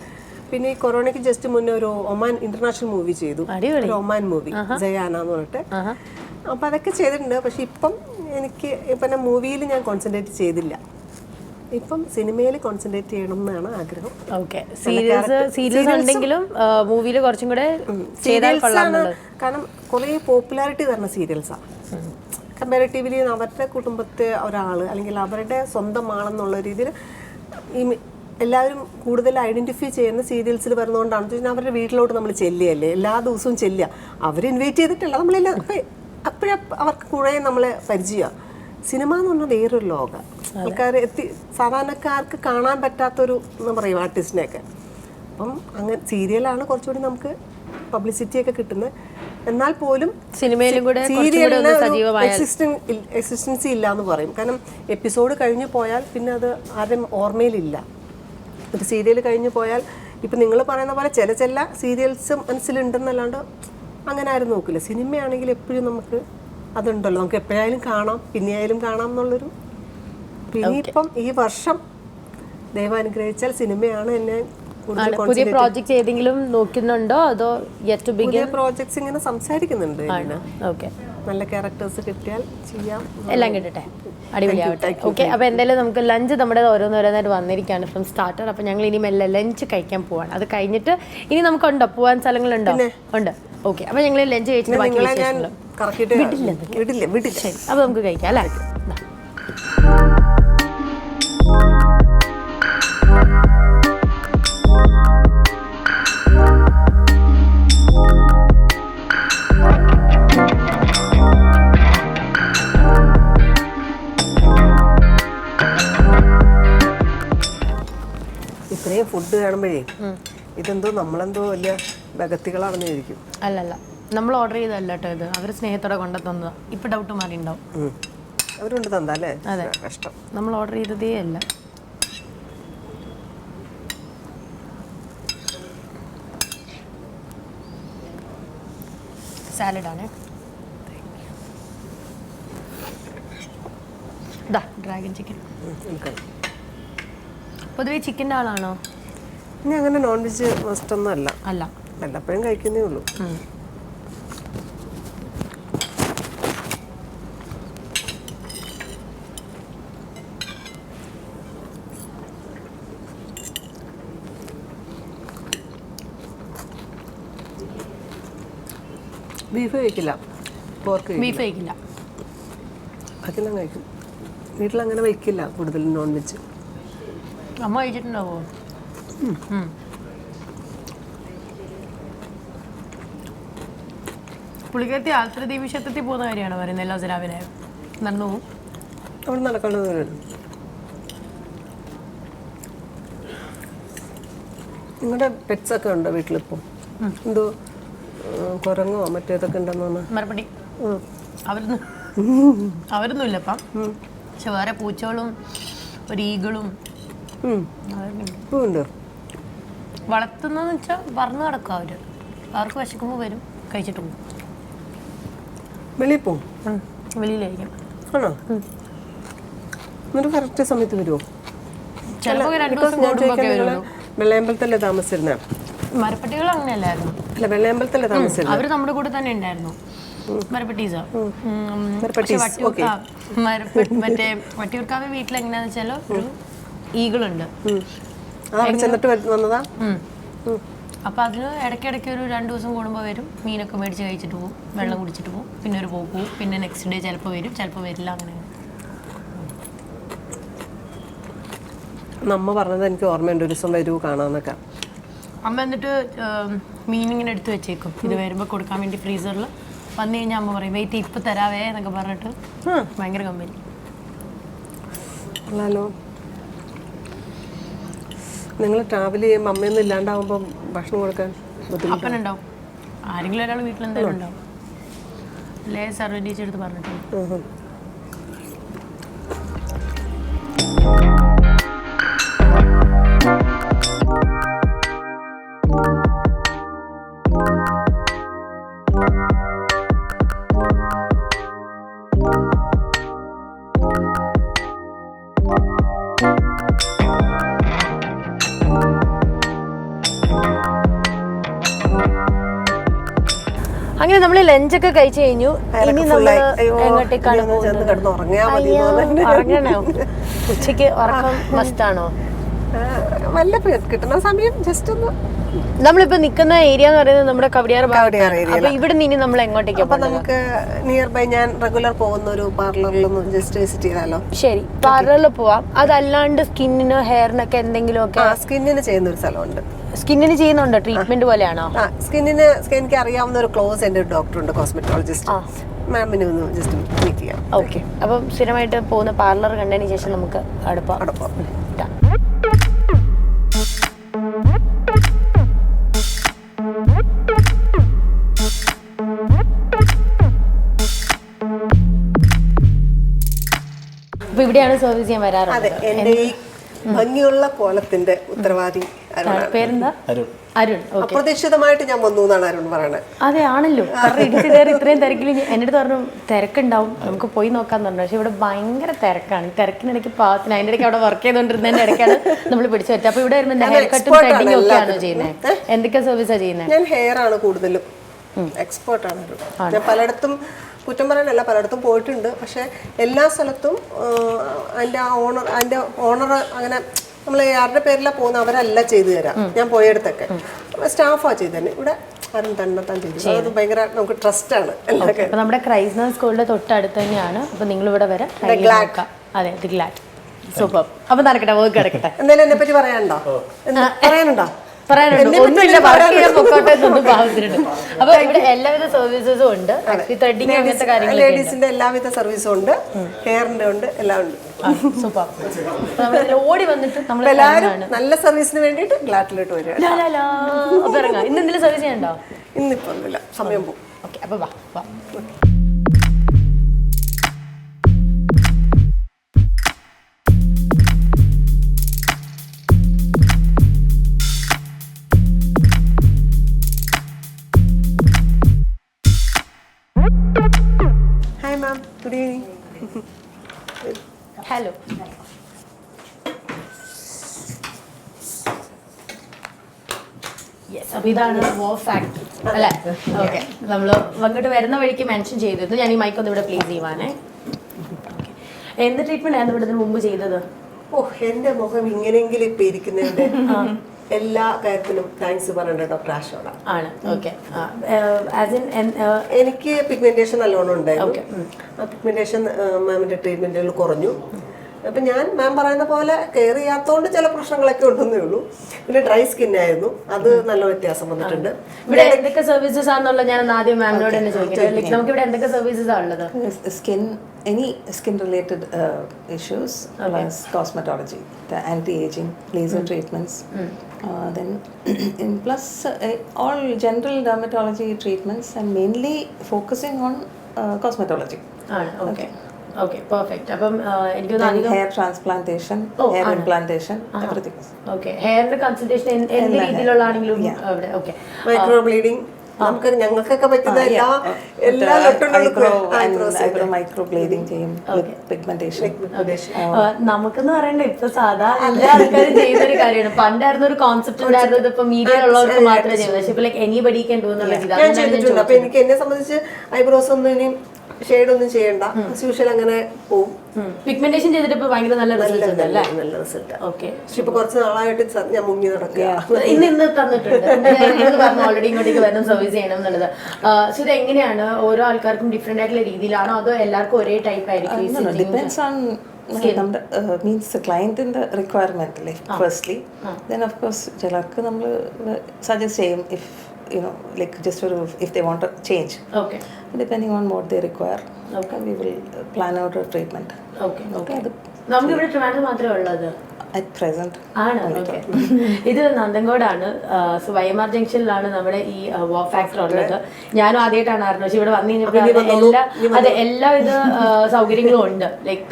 പിന്നെ ഈ കൊറോണയ്ക്ക് ജസ്റ്റ് മുന്നേ ഒരു ഒമാൻ ഇന്റർനാഷണൽ മൂവി ചെയ്തു, ഒരു ഒമാൻ മൂവി ജയാന എന്ന് പറഞ്ഞിട്ട്. അപ്പം അതൊക്കെ ചെയ്തിട്ടുണ്ട്. പക്ഷെ ഇപ്പം എനിക്ക് ഇപ്പം മൂവിയിൽ ഞാൻ കോൺസെൻട്രേറ്റ് ചെയ്തില്ല. ഇപ്പം സിനിമയിൽ കോൺസെൻട്രേറ്റ് ചെയ്യണം എന്നാണ് ആഗ്രഹം. സീരിയൽസ് ഉണ്ടെങ്കിലും മൂവിയിൽ കുറച്ചും കൂടെ ചെയ്താൽ കൊള്ളാം. കാരണം കുറേ പോപ്പുലാരിറ്റി തരുന്ന സീരിയൽസാണ്. കമ്പാരിറ്റീവ്ലി അവരുടെ കുടുംബത്തെ ഒരാൾ അല്ലെങ്കിൽ അവരുടെ സ്വന്തം ആളെന്നുള്ള രീതിയിൽ ഈ എല്ലാവരും കൂടുതൽ ഐഡൻറ്റിഫൈ ചെയ്യുന്ന സീരിയൽസിൽ വരുന്നതുകൊണ്ടാണ് ചോദിച്ചാൽ അവരുടെ വീട്ടിലോട്ട് നമ്മൾ ചെല്ലുകയല്ലേ, എല്ലാ ദിവസവും ചെല്ലുക. അവർ ഇൻവൈറ്റ് ചെയ്തിട്ടില്ല, നമ്മളെല്ലാം അപ്പോഴും അവർക്ക് കുറേ നമ്മളെ പരിചയമാണ്. സിനിമ എന്ന് പറഞ്ഞാൽ വേറൊരു ലോകം. ആൾക്കാർ സാധാരണക്കാർക്ക് കാണാൻ പറ്റാത്തൊരു എന്താ പറയുക ആർട്ടിസ്റ്റിനെയൊക്കെ. അപ്പം അങ്ങനെ സീരിയലാണ് കുറച്ചുകൂടി നമുക്ക് പബ്ലിസിറ്റി ഒക്കെ കിട്ടുന്നത്. എന്നാൽ പോലും സീരിയലിന് എക്സിസ്റ്റൻസി ഇല്ല എന്ന് പറയും. കാരണം എപ്പിസോഡ് കഴിഞ്ഞു പോയാൽ പിന്നെ അത് ആരും ഓർമ്മയിലില്ല. ഒരു സീരിയൽ കഴിഞ്ഞു പോയാൽ ഇപ്പം നിങ്ങൾ പറയുന്ന പോലെ ചില സീരിയൽസ് മനസ്സിലുണ്ടെന്നല്ലാണ്ട് അങ്ങനെ ആരും നോക്കില്ല. സിനിമയാണെങ്കിൽ എപ്പോഴും നമുക്ക് അതുണ്ടല്ലോ, നമുക്ക് എപ്പോഴായാലും കാണാം, പിന്നെയായാലും കാണാം എന്നുള്ളൊരു. ഇനിയിപ്പം ഈ വർഷം ദൈവാനുഗ്രഹിച്ചാൽ സിനിമയാണ് എന്നെ പുതിയ പ്രോജക്റ്റ് ഏതെങ്കിലും നോക്കുന്നുണ്ടോ അതോ യെറ്റ് ടു ബിഗിൻ? പുതിയ പ്രോജക്ട്സ് ഇങ്ങനെ സംസാരിക്കുന്നുണ്ട്. നല്ല ക്യാരക്ടേഴ്സ് കിട്ടിയാൽ ചെയ്യാം. എല്ലാം കിട്ടട്ടെ, അടിപൊളിയാവട്ടെ. ഓക്കെ. അപ്പോൾ എന്തായാലും നമുക്ക് ലഞ്ച് നമ്മുടെ ഓരോന്നോരോന്നായിട്ട് വന്നിരിക്കുകയാണ് ഫ്രം സ്റ്റാർട്ടർ. അപ്പോൾ ഞങ്ങൾ ഇനി മെല്ലെ ലഞ്ച് കഴിക്കാൻ പോവാണ്. അത് കഴിഞ്ഞിട്ട് ഇനി നമുക്കുണ്ടോ പോകാൻ സ്ഥലങ്ങളുണ്ടോ? ഉണ്ട്. ഓക്കെ. അപ്പോൾ ഞങ്ങൾ ലഞ്ച് കഴിച്ചിട്ട് ബാക്കി വിശേഷങ്ങൾ വിടില്ല. ശരി, അപ്പോൾ നമുക്ക് കഴിക്കാം അല്ലേ? ഇത്രയും ഫുഡ് കാണുമ്പോഴേ ഇതെന്തോ നമ്മളെന്തോ വലിയ ഭഗത്തികളാണെന്ന് ചോദിക്കും. അല്ലല്ല, നമ്മൾ ഓർഡർ ചെയ്തല്ല കേട്ടോ ഇത്, അവർ സ്നേഹത്തോടെ കൊണ്ടു തന്നതാ. ഇപ്പം ഡൗട്ട് മാറിയിട്ടുണ്ടാവും. അവരുണ്ട് തന്നല്ലേ? അതെ, കഷ്ടം. നമ്മൾ ഓർഡർ ചെയ്തതേ അല്ല. സാലഡാണ്. ഇതാ ഡ്രാഗൺ ചിക്കൻ. പൊതുവേ ചിക്കൻ്റെ ആളാണോ? ഇനി അങ്ങനെ നോൺ വെജ് മസ്റ്റൊന്നും അല്ല. വല്ലപ്പോഴും കഴിക്കുന്നേ ഉള്ളൂ. ബീഫ് കഴിക്കില്ല, ബീഫ് കഴിക്കില്ല, അതെല്ലാം കഴിക്കും. വീട്ടിലങ്ങനെ വയ്ക്കില്ല കൂടുതലും നോൺ വെജ്. അമ്മ കഴിച്ചിട്ടുണ്ടാവോ? പുള്ളിക്കത്തി ആൽത്തറ ദേവി ക്ഷേത്രത്തിൽ പോകുന്ന കാര്യമാണ് പറയുന്നത്. എല്ലാ ദിവസം രാവിലെ നടന്നു പോകും. അവിടെ നടക്കുന്നത് നിങ്ങളുടെ പെറ്റ്സൊക്കെ ഉണ്ടോ വീട്ടിലിപ്പോൾ? എന്തോ കുരങ്ങോ മറ്റേതൊക്കെ ഉണ്ടെന്ന് തോന്നുന്നു. മറുപടി അവരുന്ന് അവരൊന്നും ഇല്ലപ്പം, പക്ഷെ വേറെ പൂച്ചകളും ഒരു ഈഗിളും ഉണ്ട്. വളർത്തുന്നതെന്ന് വെച്ചാൽ പറന്ന് കിടക്കും അവര്. അവർക്ക് വിശക്കുമ്പോൾ വരും, കഴിച്ചിട്ട് പോകും. വെളിയിൽ പോവും? വെളിയിലായിരിക്കും. ആണോ? എന്നിട്ട് കറക്റ്റ് സമയത്ത് വരുമോ? ചിലപ്പോൾ 2 ദിവസം കൂടുമ്പോഴൊക്കെ വരുള്ളൂ. വെള്ളയമ്പലത്തല്ലേ താമസിച്ചിരുന്ന? മരപ്പട്ടികൾ അങ്ങനെയല്ലായിരുന്നു. അല്ല, വെള്ളയമ്പലത്തല്ലേ താമസിച്ചിരുന്നത്? അവര് നമ്മുടെ കൂടെ തന്നെ ഉണ്ടായിരുന്നു. മരപ്പട്ടീസ മറ്റേ വട്ടിയൂർക്കാവ് വീട്ടിൽ എങ്ങനെയാന്ന് വെച്ചാലോ ഒരു ഈഗിളുണ്ട്. അവിടെ ചെന്നിട്ട് വന്നതാ. അപ്പൊ അതിന് ഇടയ്ക്കിടയ്ക്ക് ഒരു 2 ദിവസം കൂടുമ്പോൾ വരും, മീനൊക്കെ മേടിച്ച് കഴിച്ചിട്ട് പോകും, വെള്ളം കുടിച്ചിട്ട് പോകും, പിന്നെ ഒരു പോക്ക് പോകും, പിന്നെ നെക്സ്റ്റ് ഡേ ചിലപ്പോൾ വരും, ചിലപ്പോൾ വരില്ല. അങ്ങനെ നമ്മ പറഞ്ഞത് എനിക്ക് ഓർമ്മയുണ്ട്, ഒരു ദിവസം വരൂ കാണാന്നൊക്കെ. അമ്മ എന്നിട്ട് മീനിങ്ങനെ എടുത്ത് വെച്ചേക്കും, ഇത് വരുമ്പോൾ കൊടുക്കാൻ വേണ്ടി ഫ്രീസറിൽ. വന്നു കഴിഞ്ഞാൽ അമ്മ പറയും വെയിറ്റ് ഇപ്പം തരാവേ എന്നൊക്കെ പറഞ്ഞിട്ട് ഭയങ്കര കമ്പനി. ഹലോ, നിങ്ങൾ ട്രാവൽ ചെയ്യുമ്പോൾ അമ്മയൊന്നും ഇല്ലാണ്ടാവുമ്പോൾ ഭക്ഷണം കൊടുക്കാൻ അപ്പനുണ്ടാവും, ആരെങ്കിലും ഒരാൾ വീട്ടിൽ എന്തായാലും ഉണ്ടാവും. അല്ലേ സർവൻ്റ് ടീച്ചർ പറഞ്ഞിട്ടുണ്ട്. അങ്ങനെ നമ്മൾ ലഞ്ചൊക്കെ കഴിച്ചു കഴിഞ്ഞു. ഇനി നമ്മൾ എങ്ങോട്ടേക്കാണ് ഉറങ്ങണോ? ഉച്ചക്ക് ഉറക്കം മസ്റ്റാണോ? വല്ല കിട്ടുന്ന സമയം ജസ്റ്റ് ഒന്ന്. നമ്മളിപ്പോ നിക്കുന്ന ഏരിയ എന്ന് പറയുന്നത് നമ്മുടെ കവടിയാർ. അപ്പൊ ഇവിടെ നിന്ന് നമ്മൾ എങ്ങോട്ടേക്ക്? അപ്പൊ നമുക്ക് നിയർ ബൈ ഞാൻ റെഗുലർ പോകുന്ന ഒരു പാർലറിലൊന്ന് ജസ്റ്റ് വിസിറ്റ് ചെയ്താലോ? ശരി, പാർലറിൽ പോവാം. അതല്ലാണ്ട് സ്കിന്നിന് ഹെയറിനൊക്കെ എന്തെങ്കിലും ഒക്കെ? സ്കിന്നിന് ചെയ്യുന്ന ഒരു സ്ഥലമുണ്ട്. സ്കിന്നിന് ചെയ്യുന്നുണ്ടോ? ട്രീറ്റ്മെന്റ് പോലെയാണോ? സ്കിന്നിന് എനിക്ക് അറിയാവുന്ന ഒരു ക്ലോസ് എൻ്റെ ഒരു ഡോക്ടർ ഉണ്ട്, കോസ്മെറ്റോളജിസ്റ്റ്. മാമിനെ ഒന്ന് ജസ്റ്റ് മീറ്റ് ചെയ്യാം. ഓക്കെ, അപ്പം സ്ഥിരമായിട്ട് പോകുന്ന പാർലർ കണ്ടതിന് ശേഷം നമുക്ക് അടുപ്പം. അപ്പൊ ഇവിടെയാണ് സർവീസ് ചെയ്യാൻ വരാറുള്ളത്. അതെ, എൻ്റെ ഈ ഭംഗിയുള്ള കോലത്തിന്റെ ഉത്തരവാദി പേരെന്താ? അരുൺ. അപ്രതീക്ഷിതമായിട്ട് ഞാൻ വന്നു എന്നാണ് അരുൺ പറയണത്. അതെ, ആണല്ലോ. കാരണം ഇടിച്ചു കയറി ഇത്രയും തിരക്കിൽ എൻ്റെ അടുത്ത് പറഞ്ഞു തിരക്കുണ്ടാവും, നമുക്ക് പോയി നോക്കാന്ന് പറഞ്ഞു. പക്ഷെ ഇവിടെ ഭയങ്കര തിരക്കാണ്. തിരക്കിനിടയ്ക്ക് പാവത്തിന് അതിൻ്റെ ഇടയ്ക്ക് അവിടെ വർക്ക് ചെയ്തുകൊണ്ടിരുന്നതിന്റെ ഇടയ്ക്കാണ് നമ്മൾ പിടിച്ചു പറ്റുക. അപ്പൊ ഇവിടെ വരുമ്പോൾ ഹെയർ കട്ടും ത്രെഡിങ്ങും ഒക്കെയാണോ ചെയ്യുന്നത്? എന്തൊക്കെ സർവീസാണ് ചെയ്യുന്നത്? ഞാൻ ഹെയർ ആണ് കൂടുതലും, എക്സ്പേർട്ടാണ്. ഞാൻ പലയിടത്തും, കുറ്റം പറയാനല്ല, പലയിടത്തും പോയിട്ടുണ്ട്. പക്ഷെ എല്ലാ സ്ഥലത്തും അതിൻ്റെ ഓണർ അങ്ങനെ നമ്മൾ ആരുടെ പേരിലാണ് പോകുന്നത് അവരല്ല ചെയ്തു തരാം. ഞാൻ പോയയിടത്തൊക്കെ സ്റ്റാഫാണ് ചെയ്തു തന്നെ. ഇവിടെ ആരും തന്നെത്താൻ ചെയ്തു. അത് ഭയങ്കര നമുക്ക് ട്രസ്റ്റാണ്. നമ്മുടെ ക്രൈസ്നർ സ്കൂളിന്റെ തൊട്ടടുത്ത് തന്നെയാണ്. അപ്പൊ നിങ്ങൾ ഇവിടെ വരെ അതെ, ദി ഗ്ലാഡ്. സൂപ്പർ. അപ്പൊ നടക്കട്ടെ, വർക്ക് കിടക്കട്ടെ. എന്തായാലും എന്നെ പറ്റി പറയാനുണ്ടോ? പറയാനുണ്ടോ? ഒന്നുമില്ല, വർക്ക് ചെയ്യാൻ പൊക്കോട്ടെ എന്നൊന്നും ഭാവിച്ചിട്ടുണ്ട്. അപ്പൊ ഇവിടെ എല്ലാവിധ സർവീസസും ഉണ്ട്. ത്രെഡിങ് അങ്ങനത്തെ കാര്യങ്ങൾ, ലേഡീസിന്റെ എല്ലാവിധ സർവീസും ഉണ്ട്, ഹെയറിന്റെ ഉണ്ട്, എല്ലാം ഉണ്ട്. സൂപ്പർ. ഓടി വന്നിട്ട് നമ്മൾ എല്ലാവരും നല്ല സർവീസിന് വേണ്ടിയിട്ട് ഗ്ലാഡിലോട്ട് വരിക. അപ്പൊ ഇറങ്ങാം. ഇന്ന് എന്തെങ്കിലും സർവീസ് ചെയ്യണ്ടോ? ഇന്നിപ്പോ ഒന്നുമില്ല, സമയം പോകും. ഓക്കെ, അപ്പൊ വാ. Hi ma'am, good evening. Hello. അപ്പൊ ഇതാണ് ഫാക്ടറി അല്ലേ? ഓക്കെ, നമ്മൾ അങ്ങോട്ട് വരുന്ന വഴിക്ക് മെൻഷൻ ചെയ്തിരുന്നു. ഞാൻ ഈ മൈക്ക് ഒന്ന് ഇവിടെ പ്ലേസ് ചെയ്യുവാനേ. എന്ത് ട്രീറ്റ്മെന്റ് ആയിരുന്നു ഇവിടെ മുമ്പ് ചെയ്തത്? എന്റെ മുഖം ഇങ്ങനെയെങ്കിലും ഇപ്പൊ ഇരിക്കുന്നതിന്റെ എല്ലാ കാര്യത്തിലും താങ്ക്സ് പറയണ്ട ഡോക്ടർ ആശോട ആണ്. ഓക്കെ, എനിക്ക് പിഗ്മെന്റേഷൻ നല്ലോണം ഉണ്ടായിരുന്നു. ആ പിഗ്മെന്റേഷൻ മാമിന്റെ ട്രീറ്റ്മെന്റുകൾ കുറഞ്ഞു. അപ്പം ഞാൻ മാം പറയുന്ന പോലെ കെയർ ചെയ്യാത്തതുകൊണ്ട് ചില പ്രശ്നങ്ങളൊക്കെ ഉണ്ടെന്നേ ഉള്ളൂ. പിന്നെ ഡ്രൈ സ്കിന്നായിരുന്നു, അത് നല്ല വ്യത്യാസം വന്നിട്ടുണ്ട്. ഇവിടെ എന്തൊക്കെ സർവീസസ് ആണെന്നുള്ളത് ഞാൻ ആദ്യം മാമിനോട് തന്നെ ചോദിക്കട്ടെ. നമുക്ക് ഇവിടെ എന്തൊക്കെ സർവീസസ് ആണുള്ളത്? Any skin related issues, plus cosmetology, the anti-aging, laser treatments, then in plus all general dermatology treatments, and mainly focusing on cosmetology. ആണ്. Okay okay perfect. അപ്പം എനിക്ക് hair transplantation, hair implantation, everything. Okay, ഹെയറിന്റെ കൺസൾട്ടേഷൻ എന്ത് രീതിയിലുള്ളതാണെങ്കിലും അവിടെ. ഓക്കെ, മൈക്രോ ബ്ലീഡിങ് നമുക്ക് ഞങ്ങൾക്കൊക്കെ പറ്റുന്ന എല്ലാ ഐബ്രോ മൈക്രോ ബ്ലേഡിംഗ് ചെയ്യും, പിഗ്മെന്റേഷൻ. നമുക്കെന്ന് പറയണ്ട ഇപ്പൊ സാധാ എല്ലാ ആൾക്കാരും ചെയ്യുന്ന ഒരു കാര്യമാണ്. പണ്ടായിരുന്ന ഒരു കോൺസെപ്റ്റ് ഉണ്ടായിരുന്നത്, ഇപ്പൊ മീഡിയയിലുള്ളവർക്ക് മാത്രമേ ചെയ്യുന്നത്. പക്ഷെ ഇപ്പൊ ലൈക്ക് എനിബഡി ക്യാൻ ഡു എന്നുള്ള ഞാൻ ചെയ്തിട്ടുണ്ട്. അപ്പൊ എനിക്ക് എന്നെ സംബന്ധിച്ച് ഐബ്രോസ് ഒന്നും ഇനി ഷെയ്ഡ് ഒന്നും ചെയ്യണ്ട, യൂഷ്വൽ അങ്ങനെ പോവും. പിഗ്മെന്റേഷൻ ചെയ്തിട്ട് ഇപ്പൊ ഭയങ്കര നല്ല റിസൾട്ട് ഉണ്ട് അല്ലേ? നല്ല റിസൾട്ട്. ഓക്കെ, പക്ഷെ ഇപ്പൊ കുറച്ച് നാളായിട്ട് ഞാൻ മുങ്ങി നടക്കുക. ഇന്ന് തന്നിട്ടുണ്ട് പറഞ്ഞു ഓൾറെഡി ഇങ്ങോട്ടേക്ക് വരണം സർവീസ് ചെയ്യണം എന്നുള്ളത്. സോ ഇത് എങ്ങനെയാണ് ഓരോ ആൾക്കാർക്കും ഡിഫറെന്റ് ആയിട്ടുള്ള രീതിയിലാണോ അതോ എല്ലാവർക്കും ഒരേ ടൈപ്പ് ആയിരിക്കും? ഡിപ്പെൻസ് ഓൺ നമ്മുടെ മീൻസ് ക്ലയന്റിന്റെ റിക്വയർമെന്റ് അല്ലേ ഫസ്റ്റ്ലി. ദെൻ ഓഫ് കോഴ്സ് ചിലർക്ക് നമ്മൾ സജസ്റ്റ് ചെയ്യും if you know like just for if they want to change, okay, depending on what they require, okay, we will plan out a treatment. Okay, okay. നമുക്ക് ഇവിടെ ട്രിവാൻഡ്രം മാത്രമേ ഉള്ളത് at present ആണ്. ഓക്കെ, ഇത് നന്ദൻകോടാണ്. സോ വൈഎംആർ ജംഗ്ഷനിലാണ് നമ്മുടെ ഈ വാക്ക് ഫാക്ടർ ഉള്ളത്. ഞാനും ആദ്യമായിട്ടാണ് അറിഞ്ഞത്. പക്ഷെ ഇവിടെ വന്നു കഴിഞ്ഞപ്പോൾ എല്ലാ ഇത് സൗകര്യങ്ങളും ഉണ്ട്. ലൈക്ക്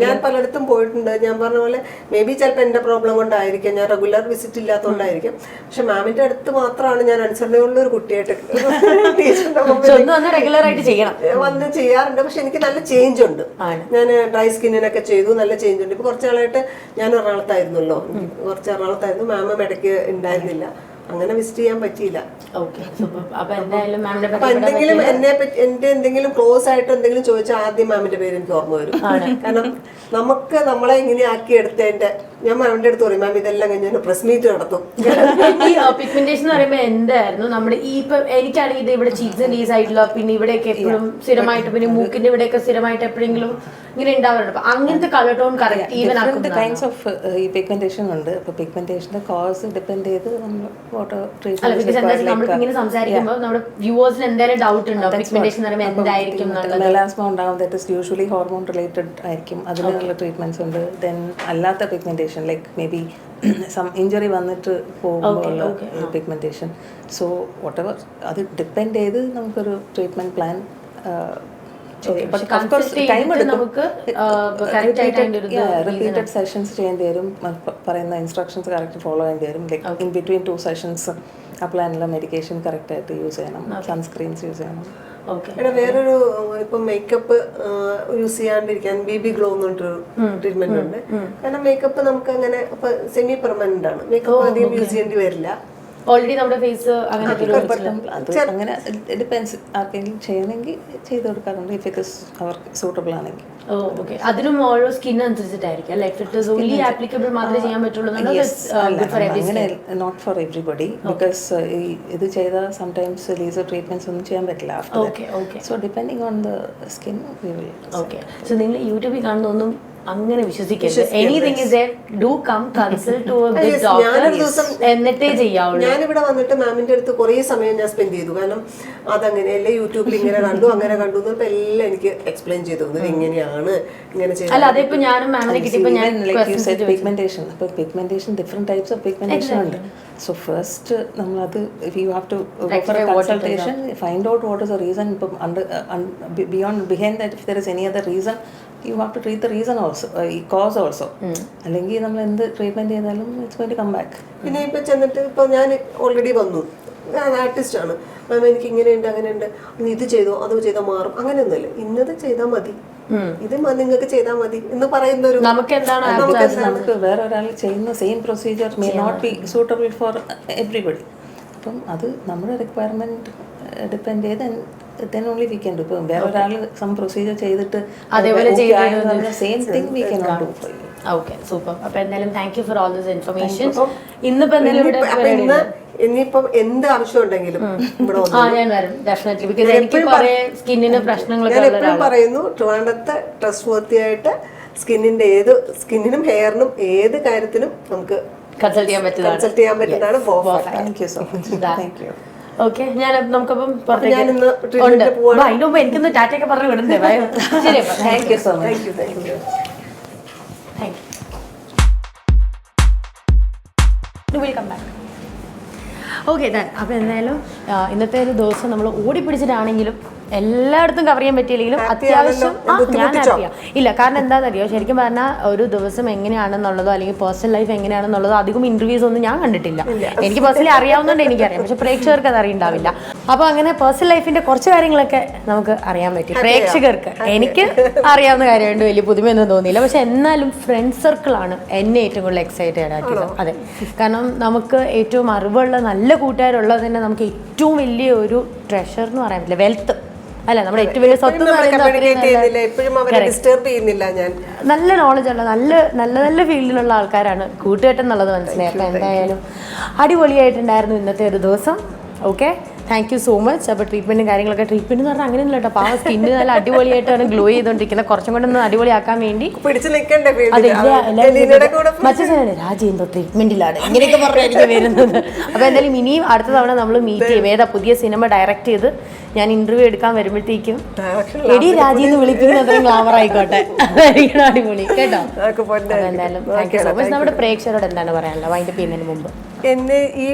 ഞാൻ പലയിടത്തും പോയിട്ടുണ്ട്. ഞാൻ പറഞ്ഞ പോലെ മേ ബി ചിലപ്പോൾ എന്റെ പ്രോബ്ലം കൊണ്ടായിരിക്കും, ഞാൻ റെഗുലർ വിസിറ്റ് ഇല്ലാത്തതുകൊണ്ടായിരിക്കും. പക്ഷെ മാമിന്റെ അടുത്ത് മാത്രമാണ് ഞാൻ അനുസരണയുള്ള ഒരു കുട്ടിയായിട്ട് റെഗുലർ ആയിട്ട് ചെയ്യണം വന്ന് ചെയ്യാറുണ്ട്. പക്ഷെ എനിക്ക് നല്ല ചേഞ്ച് ഉണ്ട്. ഞാൻ ഡ്രൈ സ്കിന്നിനൊക്കെ ചെയ്തു, നല്ല ചേഞ്ച് ഉണ്ട്. ഇപ്പൊ കുറച്ച് നാളായിട്ട് ഞാൻ എറണാകുളത്തായിരുന്നല്ലോ, കുറച്ച് എറണാകുളത്തായിരുന്നു. മാമും ഇടയ്ക്ക് ഉണ്ടായിരുന്നില്ല, അങ്ങനെ വിസിറ്റ് ചെയ്യാൻ പറ്റിയില്ല. അപ്പൊ എന്തെങ്കിലും എന്നെ പറ്റി എന്റെ എന്തെങ്കിലും ക്ലോസ് ആയിട്ട് എന്തെങ്കിലും ചോദിച്ചാൽ ആദ്യം മാമിന്റെ പേര് എനിക്ക് ഓർമ്മ വരും. കാരണം നമുക്ക് നമ്മളെ ഇങ്ങനെ ആക്കി എടുത്തതിന്റെ ഞാൻ മാമിന്റെ അടുത്ത് പറയും, മാം ഇതെല്ലാം കഴിഞ്ഞ് പ്രസ് മീറ്റ് നടത്തും. ഈ പിഗ്മെന്റേഷൻ എന്ന് പറയുമ്പോൾ എന്തായിരുന്നു നമ്മുടെ ഈ ഇപ്പൊ എനിക്കാണെങ്കിൽ ഇത് ഇവിടെ ചീക്സ് ആൻഡ് ഡീസ് ആയിട്ടുള്ള, പിന്നെ ഇവിടെയൊക്കെ എപ്പോഴും സ്ഥിരമായിട്ട്, പിന്നെ മൂക്കിന്റെ ഇവിടെയൊക്കെ സ്ഥിരമായിട്ട് എപ്പോഴെങ്കിലും ഇങ്ങനെ ഉണ്ടാവാറുണ്ട്. അപ്പൊ അങ്ങനത്തെ കളർ ടോൺ കറക്റ്റ് ഈവൻ ആക്കുന്ന കൈൻഡ്സ് ഓഫ് ഈ പിഗ്മെന്റേഷൻ ഉണ്ട്. അപ്പൊ പിഗ്മെന്റേഷന്റെ കോസ് ഡിപ്പെൻഡ് ചെയ്ത് നമ്മൾ വാട്ടർ നമ്മൾക്ക് ഇങ്ങനെ സംസാരിക്കുമ്പോൾ നമ്മുടെ വ്യൂവേഴ്സിന് എന്തായാലും ഡൗട്ട് ഉണ്ടാവും പിഗ്മെന്റേഷൻ എന്ന് പറയുമ്പോൾ എന്തായിരിക്കും. മെലാസ്മ ഉണ്ടാവും, that is usually hormone related ആയിരിക്കും, അതിനുള്ള ട്രീറ്റ്മെന്റ്സ് ഉണ്ട്. ദെൻ അല്ലാത്ത pigmentation like may be some injury വന്നിട്ട് പോകുമ്പോഴുള്ള പിഗ്മെന്റേഷൻ. സോ വാട്ട് എവർ അത് ഡിപ്പെൻഡ് ചെയ്ത് നമുക്കൊരു ട്രീറ്റ്മെന്റ് പ്ലാൻ റിപ്പീറ്റഡ് സെഷൻസ് ചെയ്യേണ്ടി വരും. പറയുന്ന ഇൻസ്ട്രക്ഷൻസ് കറക്റ്റ് ഫോളോ ചെയ്യേണ്ടി വരും. ലൈക്ക് ഇൻ ബിറ്റ്വീൻ 2 സെഷൻസ് ആ പ്ലാനിലുള്ള മെഡിക്കേഷൻ കറക്റ്റ് ആയിട്ട് യൂസ് ചെയ്യണം, സൺസ്ക്രീൻസ് യൂസ് ചെയ്യണം. വേറൊരു ഇപ്പൊ മേക്കപ്പ് യൂസ് ചെയ്യാണ്ടിരിക്കാൻ BB ഗ്ലോ എന്നൊരു ട്രീറ്റ്മെന്റ് ഉണ്ട്. കാരണം മേക്കപ്പ് നമുക്ക് അങ്ങനെ സെമി പെർമനന്റ് ആണ്, മേക്കപ്പ് അധികം യൂസ് ചെയ്യേണ്ടി വരില്ല. ഓൾറെഡി നമ്മുടെ ഫേസ് അങ്ങനെ അങ്ങനെ ഡിപ്പെൻസ്, ആർക്കെങ്കിലും ചെയ്യണമെങ്കിൽ ചെയ്ത് കൊടുക്കാറുണ്ട് ഇഫ് ഇറ്റ് ഇസ് അവർക്ക് സൂട്ടബിൾ ആണെങ്കിൽ. ഓക്കെ, അതിനും ഓരോ സ്കിൻ അനുസരിച്ചിട്ടായിരിക്കും അല്ലേ? If it is only applicable മാത്രമേ ചെയ്യാൻ പറ്റുള്ളൂ? അങ്ങനെ നോട്ട് ഫോർ എവറിബഡി, ബിക്കോസ് ഇത് ചെയ്താൽ സംടൈംസ് ലേസർ ട്രീറ്റ്മെന്റ്സ് ഒന്നും ചെയ്യാൻ പറ്റില്ല after. So depending on the skin we will. Okay, so നിങ്ങൾ യൂട്യൂബിൽ കാണുന്നൊന്നും അങ്ങനെ വിശ്വസിക്കരുത്. Anything is there, do come consult to a good doctor, എന്നിട്ടേ ചെയ്യാവുള്ളൂ. ഞാനിവിടെ വന്നിട്ട് മാമിന്റെ അടുത്ത് കുറേ സമയം ഞാൻ സ്പെൻഡ് ചെയ്തു. കാരണം അതങ്ങനെയല്ലേ, യൂട്യൂബിൽ ഇങ്ങനെ കണ്ടു അങ്ങനെ കണ്ടു എന്നപ്പോൾ എല്ലാം എനിക്ക് എക്സ്പ്ലെയിൻ ചെയ്തു ഇങ്ങനെയാണ് ഇങ്ങനെ ചെയ്തത്. അല്ല അതിപ്പോ ഞാനും മാമിനെ കിട്ടിയപ്പോൾ ഞാൻ പിഗ്മെന്റേഷൻ, ഇപ്പോൾ pigmentation different types of pigmentation ഉണ്ട്. സോ ഫസ്റ്റ് നമ്മളത് you have to go for consultation, find out what is the reason. ഇപ്പം behind that if there is any other reason you have to treat the reason also, cause also. അല്ലെങ്കിൽ നമ്മൾ എന്ത് ട്രീറ്റ്മെന്റ് ചെയ്താലും it's going to come back. പിന്നെ ഇപ്പൊ ചെന്നിട്ട് ഇപ്പൊ ഞാൻ ഓൾറെഡി വന്നു, ഞാൻ ആർട്ടിസ്റ്റ് ആണ്, മാം എനിക്ക് ഇങ്ങനെയുണ്ട് അങ്ങനെയുണ്ട്, ഇത് ചെയ്തോ അത് ചെയ്താൽ മാറും, അങ്ങനെയൊന്നുമില്ല. ഇന്നത് ചെയ്താൽ മതി, ഇത് നിങ്ങൾക്ക് ചെയ്താൽ മതി എന്ന് പറയുന്ന ഒരു നമുക്ക് വേറെ ഒരാൾ ചെയ്യുന്ന same procedure may not be suitable for everybody. അപ്പം അത് നമ്മുടെ റിക്വയർമെന്റ് ഡിപ്പെൻഡ് ചെയ്ത് then only we can do. ഇപ്പം വേറെ ഒരാൾ സം പ്രൊസീജിയർ ചെയ്തിട്ട് അതേപോലെ same thing we cannot do for you. Okay, super. അപ്പൊ എന്തായാലും thank you for all this information. ഇന്നിപ്പോ എന്തായാലും ഇനിയിപ്പം എന്ത് ആവശ്യം ഉണ്ടെങ്കിലും ഞാൻ വരും ഡെഫിനറ്റ്ലി, ബിക്കോസ് എനിക്ക് കുറെ സ്കിന്നിന് പ്രശ്നങ്ങളൊക്കെ എപ്പോഴും പറയുന്നു ട്രിവാൻഡ്രത്തെ ട്രസ്റ്റ് വർത്തിയായിട്ട് സ്കിന്നിനും ഹെയറിനും ഏത് കാര്യത്തിനും നമുക്ക് കൺസൾട്ട് ചെയ്യാൻ പറ്റുന്നതാണ്. Thank you so much. Thank you. Okay, ഞാൻ നമുക്കപ്പം അതിന്റെ മുമ്പ് എനിക്കൊന്ന് ടാറ്റയൊക്കെ പറഞ്ഞു വിടുന്നേ. ശരി, thank you so much. Thank you. Welcome back. Okay done. അപ്പോൾ എന്തായാലും ഇന്നത്തെ ഒരു ദിവസം നമ്മൾ ഓടിപ്പിടിച്ചിട്ടാണെങ്കിലും എല്ലായിടത്തും കവർ ചെയ്യാൻ പറ്റിയില്ലെങ്കിലും അത്യാവശ്യം ഞാൻ ഹാപ്പിയാ. ഇല്ല, കാരണം എന്താണെന്നറിയോ, ശരിക്കും പറഞ്ഞാൽ ഒരു ദിവസം എങ്ങനെയാണെന്നുള്ളതോ അല്ലെങ്കിൽ പേഴ്സണൽ ലൈഫ് എങ്ങനെയാണെന്നുള്ളതോ അധികം ഇന്റർവ്യൂസ് ഒന്നും ഞാൻ കണ്ടിട്ടില്ല. എനിക്ക് പേഴ്സണലി അറിയാവുന്നതുകൊണ്ട് എനിക്കറിയാം, പക്ഷെ പ്രേക്ഷകർക്ക് അത് അറിയണ്ടാവില്ല. അപ്പോൾ അങ്ങനെ പേഴ്സണൽ ലൈഫിന്റെ കുറച്ച് കാര്യങ്ങളൊക്കെ നമുക്ക് അറിയാൻ പറ്റി. പ്രേക്ഷകർക്ക് എനിക്ക് അറിയാവുന്ന കാര്യമുണ്ട്, വലിയ പുതുമയൊന്നും തോന്നിയില്ല. പക്ഷെ എന്നാലും ഫ്രണ്ട് സർക്കിളാണ് എന്നെ ഏറ്റവും കൂടുതൽ എക്സൈറ്റഡ് ആക്കിയത്. അതെ, കാരണം നമുക്ക് ഏറ്റവും അറിവുള്ള നല്ല കൂട്ടുകാരുള്ളത് തന്നെ നമുക്ക് ഏറ്റവും വലിയ ഒരു ട്രഷർ എന്ന് പറയാൻ പറ്റില്ല, വെൽത്ത് അല്ല, നമ്മുടെ ഏറ്റവും വലിയ സ്വത്ത് എന്ന് പറയുന്നത്. നല്ല നോളജ് ഉള്ള നല്ല നല്ല നല്ല ഫീൽഡിലുള്ള ആൾക്കാരാണ് കൂട്ടുകെട്ട് എന്നുള്ളത് മനസ്സിലായി. അപ്പം എന്തായാലും അടിപൊളിയായിട്ടുണ്ടായിരുന്നു ഇന്നത്തെ ഒരു ദിവസം. Okay, thank you so much. അപ്പോൾ ട്രീറ്റ്മെൻറ്റും കാര്യങ്ങളൊക്കെ, ട്രീറ്റ്മെൻറ്റ് എന്ന് പറഞ്ഞാൽ അങ്ങനെയൊന്നും കേട്ടോ, പാവ സ്കിന്ന് നല്ല അടിപൊളിയായിട്ടാണ് ഗ്ലോ ചെയ്തുകൊണ്ടിരിക്കുന്നത്. കുറച്ചും കൂടെ ഒന്ന് അടിപൊളിയാക്കാൻ വേണ്ടി അതെ മറ്റേ രാജി എന്തോ ട്രീറ്റ്മെൻറ്റിലാണ് ഇങ്ങനെയൊക്കെ പറഞ്ഞായിരിക്കും വരുന്നത്. അപ്പോൾ എന്തായാലും ഇനിയും അടുത്ത തവണ നമ്മൾ മീറ്റ് ചെയ്യും. ഏതാ പുതിയ സിനിമ ഡയറക്റ്റ് ചെയ്ത് ഞാൻ ഇന്റർവ്യൂ എടുക്കാൻ വരുമ്പോഴത്തേക്കും എടി രാജി എന്ന് വിളിക്കുന്നത് അത്രയും ഗ്ലാമർ ആയിക്കോട്ടെ, അതായിരിക്കണം അടിപൊളി കേട്ടോ. എന്തായാലും താങ്ക് യു സോ മച്ച്. നമ്മുടെ പ്രേക്ഷകരോട് എന്താണ് പറയാനുള്ളത് വൈൻഡപ്പ് ചെയ്യുന്നതിന് മുമ്പ്? എന്നെ ഈ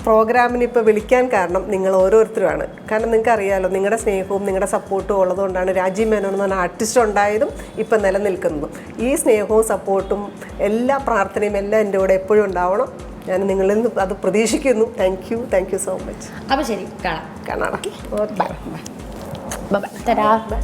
പ്രോഗ്രാമിന് ഇപ്പോൾ വിളിക്കാൻ കാരണം നിങ്ങൾ ഓരോരുത്തരുമാണ്. കാരണം നിങ്ങൾക്ക് അറിയാമല്ലോ, നിങ്ങളുടെ സ്നേഹവും നിങ്ങളുടെ സപ്പോർട്ടും ഉള്ളതുകൊണ്ടാണ് രാജീവ് മേനോൻ എന്ന് പറഞ്ഞ ആർട്ടിസ്റ്റ് ഉണ്ടായതും ഇപ്പം നിലനിൽക്കുന്നതും. ഈ സ്നേഹവും സപ്പോർട്ടും എല്ലാ പ്രാർത്ഥനയും എല്ലാം എൻ്റെ കൂടെ എപ്പോഴും ഉണ്ടാവണം. ഞാൻ നിങ്ങളിൽ നിന്ന് അത് പ്രതീക്ഷിക്കുന്നു. Thank you so much. അപ്പോൾ ശരി, കാണാം. കാണാം. Bye bye.